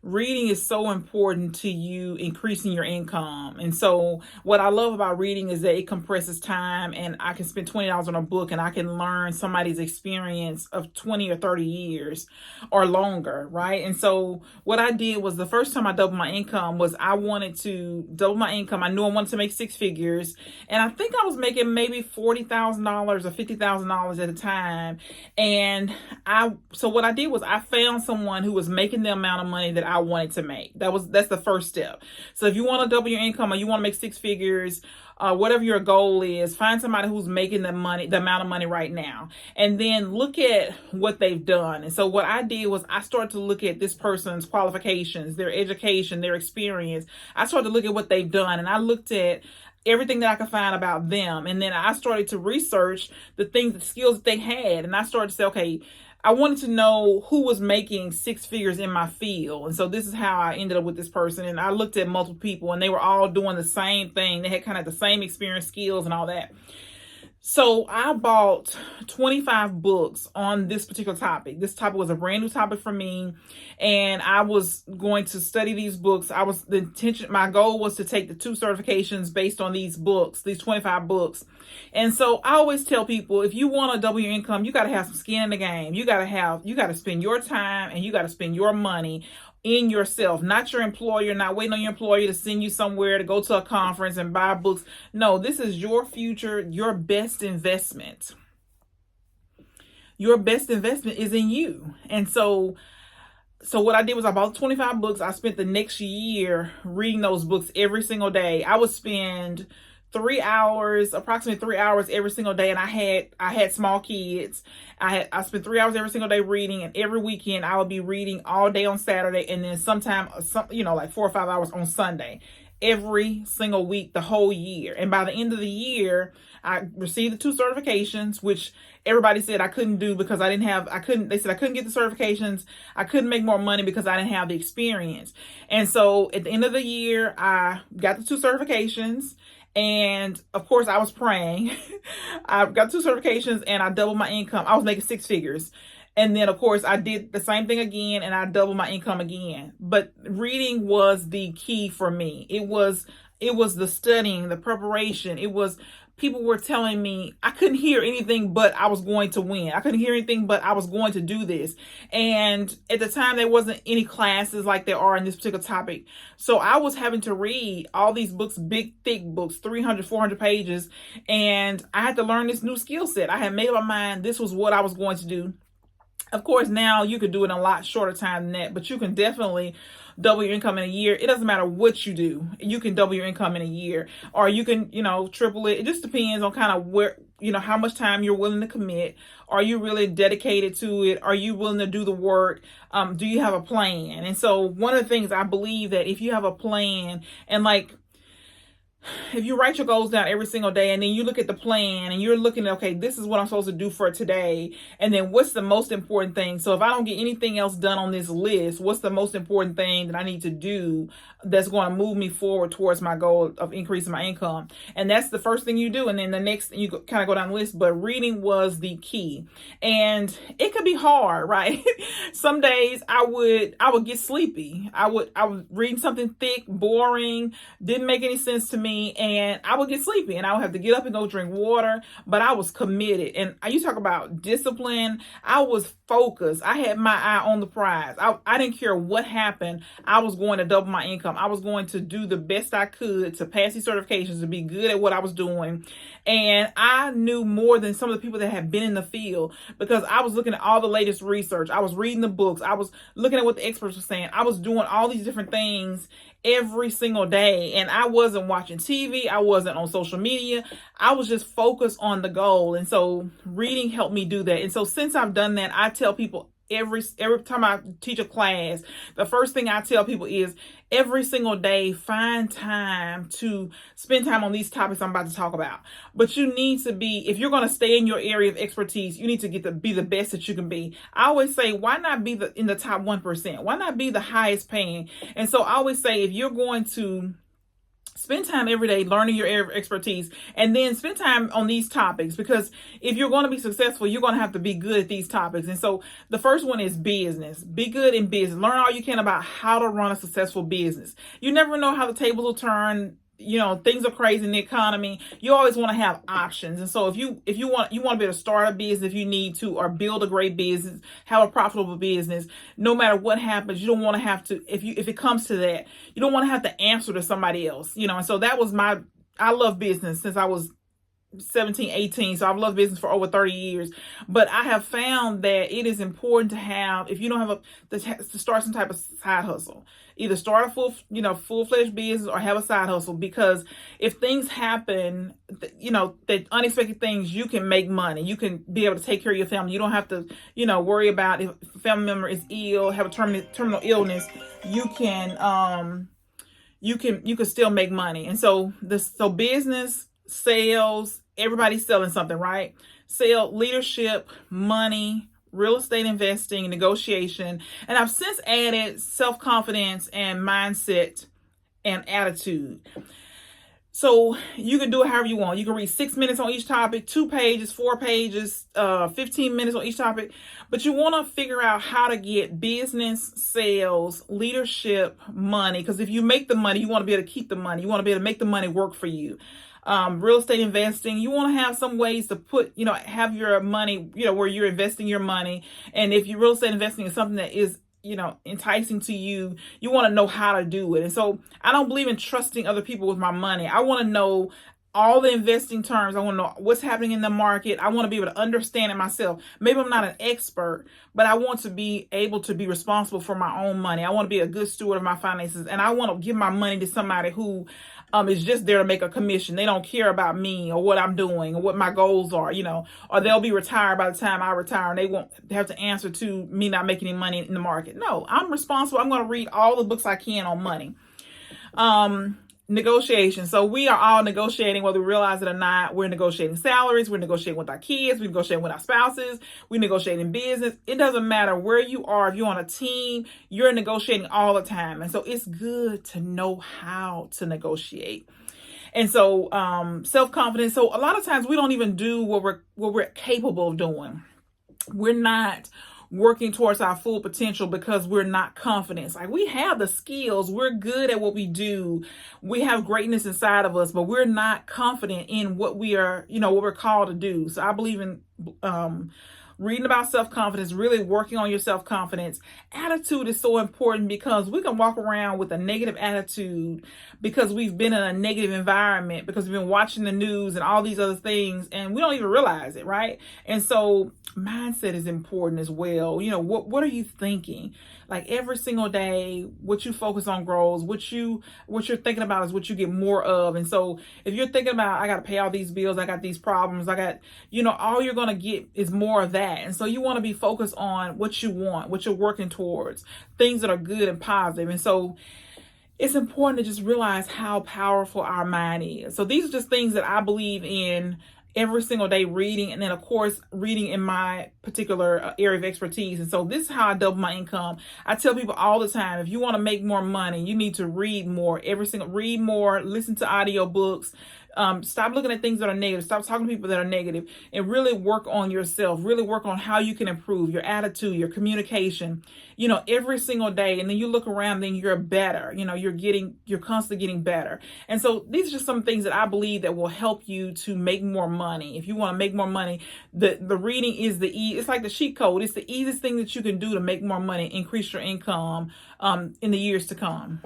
reading is so important to you increasing your income. And so what I love about reading is that it compresses time, and I can spend $20 on a book and I can learn somebody's experience of 20 or 30 years or longer, right? And so what I did was, the first time I doubled my income was I wanted to double my income. I knew I wanted to make six figures, and I think I was making maybe $40,000 or $50,000 at a time. And so what I did was I found someone who was making the amount of money that I wanted to make. That's the first step. So if you want to double your income or you want to make six figures, whatever your goal is, find somebody who's making the amount of money right now, and then look at what they've done. And so what I did was I started to look at this person's qualifications, their education, their experience. I started to look at what they've done, and I looked at everything that I could find about them. And then I started to research the skills that they had. And I started to say, okay, I wanted to know who was making six figures in my field. And so this is how I ended up with this person. And I looked at multiple people, and they were all doing the same thing. They had kind of the same experience, skills, and all that. So I bought 25 books on this particular topic. This topic was a brand new topic for me, and I was going to study these books. My goal was to take the 2 certifications based on these books, these 25 books. And so I always tell people, if you want to double your income, you got to have some skin in the game. You got to spend your time, and you got to spend your money in yourself, not your employer, not waiting on your employer to send you somewhere to go to a conference and buy books. No, this is your future, your best investment. Your best investment is in you. And so what I did was I bought 25 books. I spent the next year reading those books every single day. I would spend approximately 3 hours every single day. And I had small kids. I spent 3 hours every single day reading, and every weekend I would be reading all day on Saturday, and then like 4 or 5 hours on Sunday, every single week, the whole year. And by the end of the year, I received the 2 certifications, which everybody said I couldn't do because they said I couldn't get the certifications. I couldn't make more money because I didn't have the experience. And so at the end of the year, I got the 2 certifications. And of course, I was praying. I got 2 certifications and I doubled my income. I was making 6 figures. And then, of course, I did the same thing again, and I doubled my income again. But reading was the key for me. It was the studying, the preparation. People were telling me I couldn't hear anything but I was going to win. I couldn't hear anything but I was going to do this. And at the time, there wasn't any classes like there are in this particular topic. So I was having to read all these books, big, thick books, 300, 400 pages. And I had to learn this new skill set. I had made up my mind this was what I was going to do. Of course, now you could do it in a lot shorter time than that, but you can definitely double your income in a year. It doesn't matter what you do. You can double your income in a year, or you can, triple it. It just depends on kind of where, how much time you're willing to commit. Are you really dedicated to it? Are you willing to do the work? Do you have a plan? And so one of the things I believe that if you have a plan, and if you write your goals down every single day, and then you look at the plan and you're looking at, okay, this is what I'm supposed to do for today. And then what's the most important thing? So if I don't get anything else done on this list, what's the most important thing that I need to do that's going to move me forward towards my goal of increasing my income? And that's the first thing you do. And then the next thing, you kind of go down the list, but reading was the key. And it could be hard, right? Some days I would get sleepy. I was reading something thick, boring, didn't make any sense to me. And I would get sleepy, and I would have to get up and go drink water, but I was committed. And you talk about discipline. I was focused. I had my eye on the prize. I didn't care what happened. I was going to double my income. I was going to do the best I could to pass these certifications, to be good at what I was doing. And I knew more than some of the people that have been in the field, because I was looking at all the latest research. I was reading the books. I was looking at what the experts were saying. I was doing all these different things every single day, and I wasn't watching TV. I wasn't on social media. I was just focused on the goal. And so reading helped me do that. And so since I've done that, I tell people every time I teach a class, the first thing I tell people is every single day, find time to spend time on these topics I'm about to talk about. But you need to be, if you're going to stay in your area of expertise, you need to be the best that you can be. I always say, why not be in the top 1%? Why not be the highest paying? And so I always say, if you're going to Spend time every day learning your area of expertise, and then spend time on these topics, because if you're going to be successful, you're going to have to be good at these topics. And so the first one is business. Be good in business. Learn all you can about how to run a successful business. You never know how the tables will turn. Things are crazy in the economy. You always want to have options. And so if you want to be able to start a business if you need to, or build a great business, have a profitable business, no matter what happens, you don't want to have to, if it comes to that, you don't want to have to answer to somebody else. And so that was I love business since I was 17, 18. So I've loved business for over 30 years. But I have found that it is important to have, if you don't have to start some type of side hustle. Either start a full-fledged business or have a side hustle, because if things happen, that unexpected things, you can make money. You can be able to take care of your family. You don't have to, worry about if a family member is ill, have a terminal illness. You can still make money. And so business, sales, everybody's selling something, right? Leadership, money, real estate investing, negotiation. And I've since added self-confidence and mindset and attitude. So you can do it however you want. You can read 6 minutes on each topic, 2 pages, 4 pages, 15 minutes on each topic. But you want to figure out how to get business, sales, leadership, money. Because if you make the money, you want to be able to keep the money. You want to be able to make the money work for you. Real estate investing, you want to have some ways to have your money, where you're investing your money. And if you're real estate investing in something that is, enticing to you, you want to know how to do it. And so I don't believe in trusting other people with my money. I want to know all the investing terms. I want to know what's happening in the market. I want to be able to understand it myself. Maybe I'm not an expert, but I want to be able to be responsible for my own money. I want to be a good steward of my finances, and I want to give my money to somebody who is just there to make a commission. They don't care about me or what I'm doing or what my goals are, or they'll be retired by the time I retire, and they won't have to answer to me not making any money in the market. No, I'm responsible. I'm going to read all the books I can on money. Negotiation. So we are all negotiating, whether we realize it or not. We're negotiating salaries. We're negotiating with our kids. We're negotiating with our spouses. We negotiate in business. It doesn't matter where you are. If you're on a team, you're negotiating all the time. And so it's good to know how to negotiate. And so self-confidence. So a lot of times we don't even do what we're capable of doing. We're not working towards our full potential because we're not confident. It's like we have the skills, we're good at what we do, we have greatness inside of us, but we're not confident in what we are, what we're called to do. So I believe in reading about self-confidence, really working on your self-confidence. Attitude is so important, because we can walk around with a negative attitude because we've been in a negative environment, because we've been watching the news and all these other things, and we don't even realize it, right? And so mindset is important as well. What are you thinking? Like every single day, what you focus on grows. What you're thinking about is what you get more of. And so if you're thinking about, I got to pay all these bills, I got these problems, I got, all you're going to get is more of that. And so you want to be focused on what you want, what you're working towards, things that are good and positive. And so it's important to just realize how powerful our mind is. So these are just things that I believe in every single day, reading, and then of course reading in my particular area of expertise. And so this is how I double my income. I tell people all the time, if you want to make more money, you need to read more. Read more, listen to audiobooks. Stop looking at things that are negative. Stop talking to people that are negative, and really work on yourself. Really work on how you can improve your attitude, your communication, every single day. And then you look around, then you're better. You're constantly getting better. And so these are just some things that I believe that will help you to make more money. If you want to make more money, the reading is it's like the cheat code. It's the easiest thing that you can do to make more money, increase your income, in the years to come.